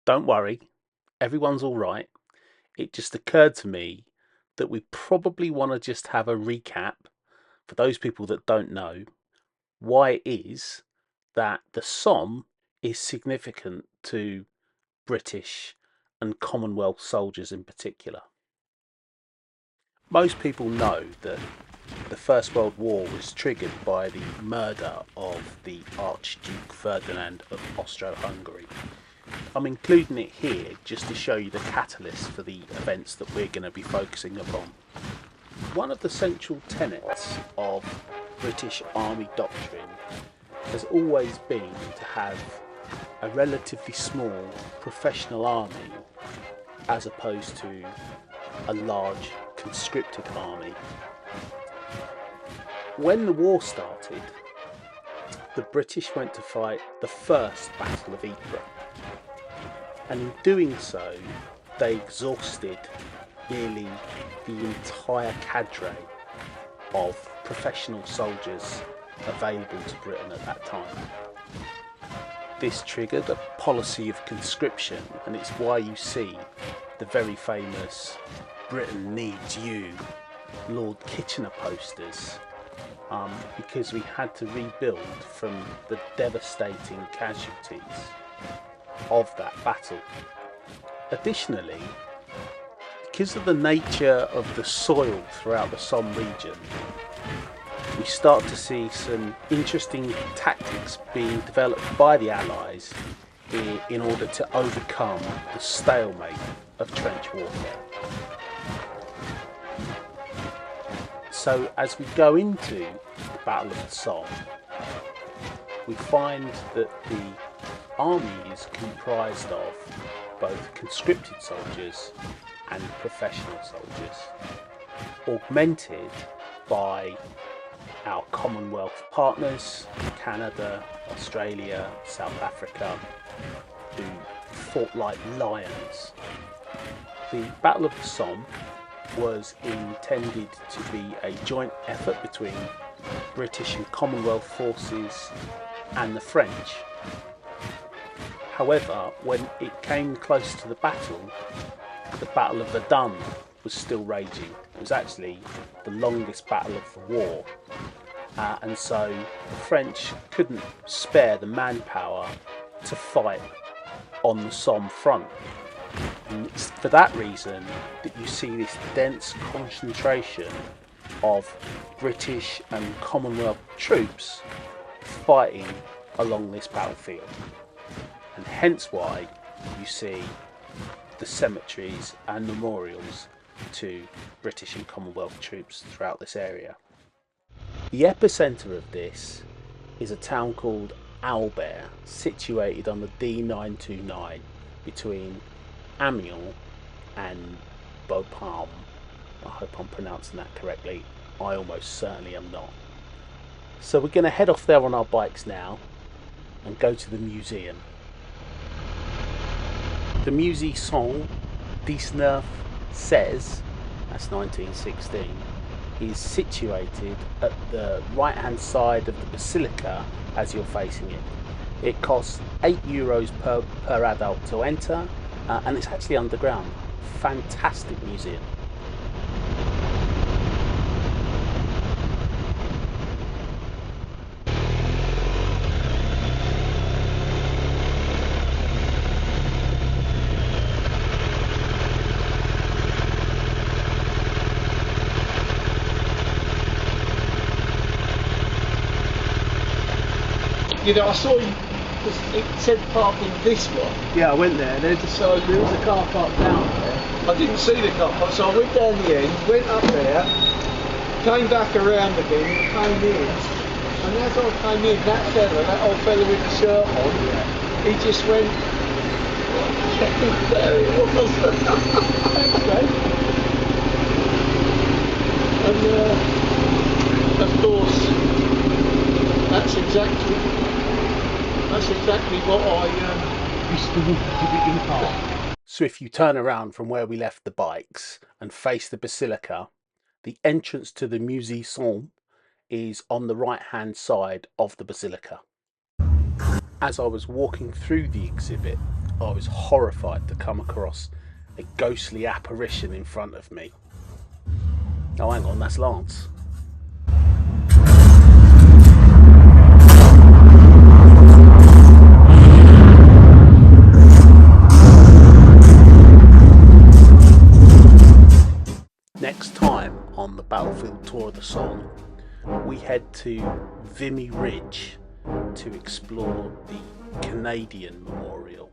Don't worry, everyone's all right. It just occurred to me that we probably want to just have a recap for those people that don't know why it is that the Somme is significant to British and Commonwealth soldiers in particular. Most people know that the First World War was triggered by the murder of the Archduke Ferdinand of Austro-Hungary. I'm including it here just to show you the catalyst for the events that we're going to be focusing upon. One of the central tenets of British Army doctrine has always been to have a relatively small professional army as opposed to a large conscripted army. When the war started, the British went to fight the first Battle of Ypres, and in doing so they exhausted nearly the entire cadre of professional soldiers available to Britain at that time. This triggered a policy of conscription, and it's why you see the very famous "Britain needs you" Lord Kitchener posters, because we had to rebuild from the devastating casualties of that battle. Additionally, because of the nature of the soil throughout the Somme region, we start to see some interesting tactics being developed by the Allies in order to overcome the stalemate of trench warfare. So as we go into the Battle of the Somme, we find that the army is comprised of both conscripted soldiers and professional soldiers, augmented by our Commonwealth partners, Canada, Australia, South Africa, who fought like lions. The Battle of the Somme was intended to be a joint effort between British and Commonwealth forces and the French. However, when it came close to the Battle of Verdun was still raging. It was actually the longest battle of the war, and so the French couldn't spare the manpower to fight on the Somme front. And it's for that reason that you see this dense concentration of British and Commonwealth troops fighting along this battlefield, and hence why you see the cemeteries and memorials to British and Commonwealth troops throughout this area. The epicentre of this is a town called Albert, situated on the D929 between Amiens and Bapaume. I hope I'm pronouncing that correctly. I almost certainly am not. So we're going to head off there on our bikes now and go to the museum. The Musee Somme 1916, that's 1916, is situated at the right hand side of the basilica as you're facing it. It costs €8 per adult to enter, and it's actually underground. Fantastic museum. You know, I saw you, it said parking this one. Yeah, I went there. There was a car park down there. I didn't see the car park, so I went down the end, went up there, came back around again, and came in. And as I came in, that old fella with the shirt on, he just went, there he was. Thanks, mate. And of course, that's exactly what I used to do in park. So if you turn around from where we left the bikes and face the basilica, the entrance to the Musee Somme is on the right hand side of the basilica. As I was walking through the exhibit, I was horrified to come across a ghostly apparition in front of me. Oh, hang on, that's Lance. Next time on the Battlefield Tour of the Somme, we head to Vimy Ridge to explore the Canadian Memorial.